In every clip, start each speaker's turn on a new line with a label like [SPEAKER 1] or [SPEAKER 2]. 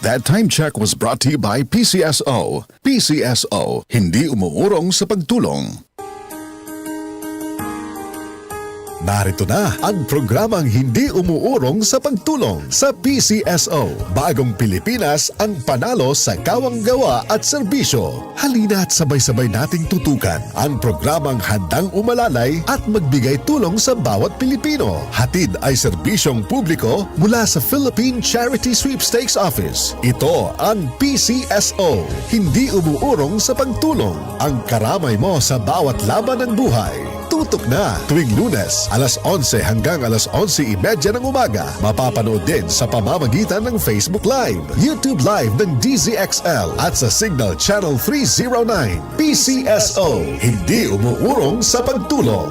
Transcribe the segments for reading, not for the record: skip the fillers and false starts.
[SPEAKER 1] That time check was brought to you by PCSO. PCSO, hindi umuurong sa pagtulong. Narito na ang programang hindi umuurong sa pagtulong sa PCSO. Bagong Pilipinas ang panalo sa kawang-gawa at serbisyo. Halina at sabay-sabay nating tutukan ang programang handang umalalay at magbigay tulong sa bawat Pilipino. Hatid ay serbisyong publiko mula sa Philippine Charity Sweepstakes Office. Ito ang PCSO. Hindi umuurong sa pagtulong. Ang karamay mo sa bawat laban ng buhay. Tutok na tuwing Lunes, alas 11 hanggang alas 11:30 ng umaga. Mapapanood din sa pamamagitan ng Facebook Live, YouTube Live ng DZXL at sa Signal Channel 309. PCSO, hindi umuurong sa pagtulong.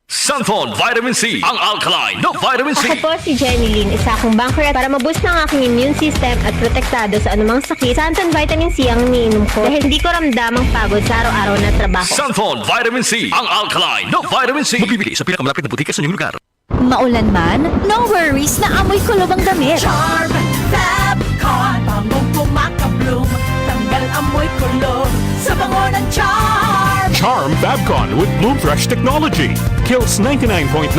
[SPEAKER 2] Sunflon Vitamin C, ang alkaline no vitamin C.
[SPEAKER 3] Ako po si Jenny Lynn, isa akong banker para maboost ng aking immune system at protektado sa anumang sakit. Sunflon Vitamin C ang iniinom ko dahil hindi ko ramdam ang pagod sa araw-araw na trabaho.
[SPEAKER 2] Sunflon Vitamin C, ang alkaline no vitamin C. Mabibili sa pinakamalapit na butika sa inyong lugar.
[SPEAKER 4] Maulan man, no worries na amoy kulob ang damit.
[SPEAKER 5] Charm Fabcon, bangong pumakabloom, tanggal amoy kulob sa bango ng Charm.
[SPEAKER 6] Charm Fabcon with Bloom Fresh technology kills 99.9%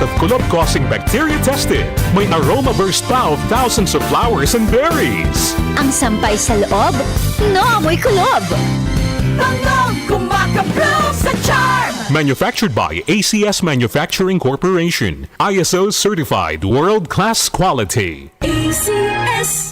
[SPEAKER 6] of kulob-causing bacteria tested. May aroma burst pa of thousands of flowers and berries.
[SPEAKER 4] Ang sampay sa loob, no amoy kulob.
[SPEAKER 5] Bangong kumakabloom sa Charm.
[SPEAKER 6] Manufactured by ACS Manufacturing Corporation. ISO certified world-class quality.
[SPEAKER 5] ACS.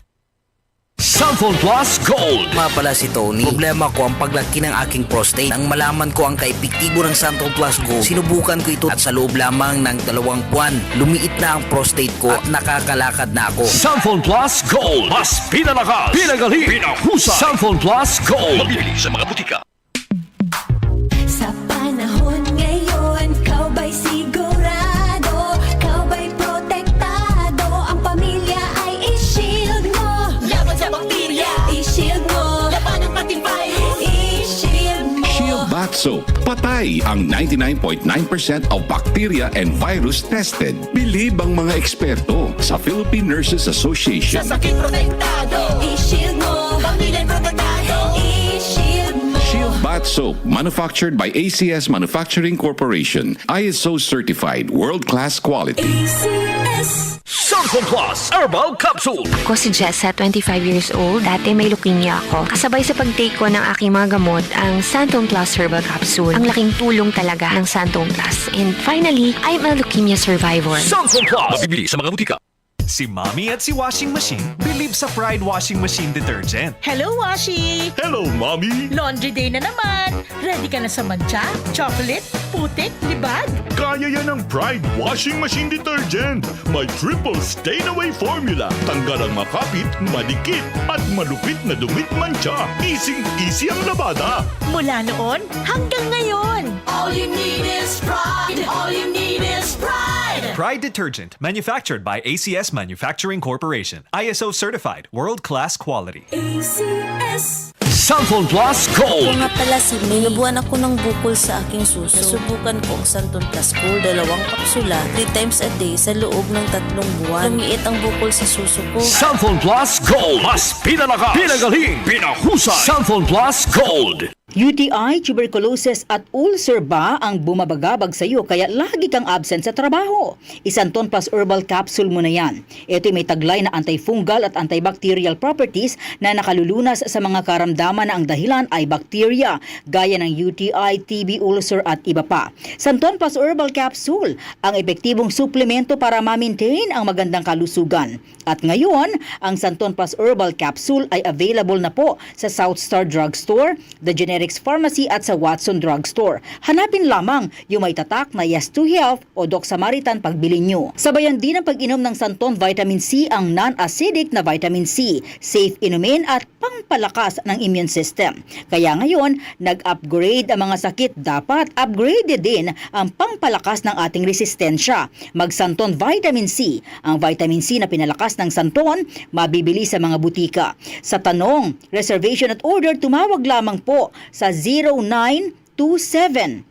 [SPEAKER 2] Sunflon Plus Gold.
[SPEAKER 7] Nga pala si Tony. Problema ko ang paglaki ng aking prostate. Nang malaman ko ang kaepektibo ng Sunflon Plus Gold, sinubukan ko ito at sa loob lamang ng 2 buwan, lumiit na ang prostate ko at nakakalakad na ako.
[SPEAKER 2] Sunflon Plus Gold. Mas pinalakas, pinagaling, pinahusay. Sunflon Plus Gold. Mabibili sa mga butika.
[SPEAKER 5] Sa panahon ngayon, kau ba'y sigurado? Kau ba'y protektado? Ang pamilya ay i-shield mo. Laban sa bakterya, i-shield mo. Laban ng pating virus, i-shield mo.
[SPEAKER 8] Shield Bath Soap. Patay ang 99.9% of bacteria and virus tested. Bilib ang mga eksperto sa Philippine Nurses Association.
[SPEAKER 5] Sa sakit protektado, i-shield mo. Pamilya protektado, i-shield mo.
[SPEAKER 8] Shield Bath Soap, manufactured by ACS Manufacturing Corporation. ISO certified world-class quality.
[SPEAKER 5] ACS.
[SPEAKER 2] Sunflon Plus Herbal Capsule.
[SPEAKER 3] Ako si Jessa, 25 years old. Dati may leukemia ako. Kasabay sa pag-take ko ng aking mga gamot, ang Sunflon Plus Herbal Capsule. Ang laking tulong talaga ng Sunflon Plus. And finally, I'm a leukemia survivor.
[SPEAKER 2] Sunflon Plus. Mabibili sa mga butika.
[SPEAKER 9] Si Mommy at si Washing Machine believe sa Pride Washing Machine Detergent.
[SPEAKER 10] Hello, Washi!
[SPEAKER 6] Hello, Mommy!
[SPEAKER 10] Laundry day na naman! Ready ka na sa mancha, chocolate, putik, libag?
[SPEAKER 6] Kaya yan ang Pride Washing Machine Detergent. May triple stain-away formula. Tanggal ang makapit, madikit, at malupit na dumit mancha. Easy ang labada.
[SPEAKER 10] Mula noon hanggang ngayon!
[SPEAKER 5] All you need is pride. All you need is pride.
[SPEAKER 9] Pride Detergent, manufactured by ACS Manufacturing Corporation. ISO certified, world-class quality.
[SPEAKER 5] ACS.
[SPEAKER 2] Sunflon Plus Gold.
[SPEAKER 11] Nga pala si May, nabuhan ako ng bukol sa aking suso. Nasubukan ko ang Sunflon Plus Gold, 2 kapsula, 3 times a day sa loob ng 3 buwan. Lumiit ang bukol sa suso ko.
[SPEAKER 2] Sunflon Plus Gold. Mas pinalakas, pinagaling, pinahusay. Sunflon Plus Gold.
[SPEAKER 12] UTI, tuberculosis at ulcer ba ang bumabagabag sa iyo kaya lagi kang absent sa trabaho? Sunflon Plus Herbal Capsule mo na yan. Ito'y may taglay na antifungal at antibacterial properties na nakalulunas sa mga karamdaman na ang dahilan ay bacteria gaya ng UTI, TB, ulcer at iba pa. Sunflon Plus Herbal Capsule, ang epektibong suplemento para ma-maintain ang magandang kalusugan. At ngayon, ang Sunflon Plus Herbal Capsule ay available na po sa South Star Drugstore, The Generics Pharmacy at sa Watson Drugstore. Hanapin lamang yung may tatak na Yes to Health o Doc Samaritan pagbili nyo. Sabayan din ang pag-inom ng Sunflon Vitamin C ang non-acidic na vitamin C, safe inumin at pangpalakas ng immune system. Kaya ngayon, nag-upgrade ang mga sakit, dapat upgraded din ang pangpalakas ng ating resistensya. Mag-Sunflon Vitamin C. Ang vitamin C na pinalakas ng Sunflon, mabibili sa mga butika. Sa tanong, reservation at order, tumawag lamang po sa 0927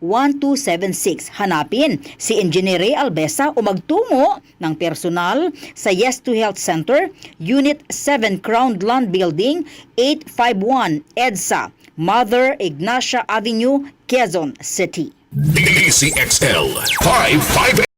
[SPEAKER 12] 0917-499-1276. Hanapin si Engineer Ray Albesa o magtungo ng personal sa Yes to Health Center, Unit 7 Crown Land Building, 851 EDSA, Mother Ignacia Avenue, Quezon City.
[SPEAKER 2] DCXL 558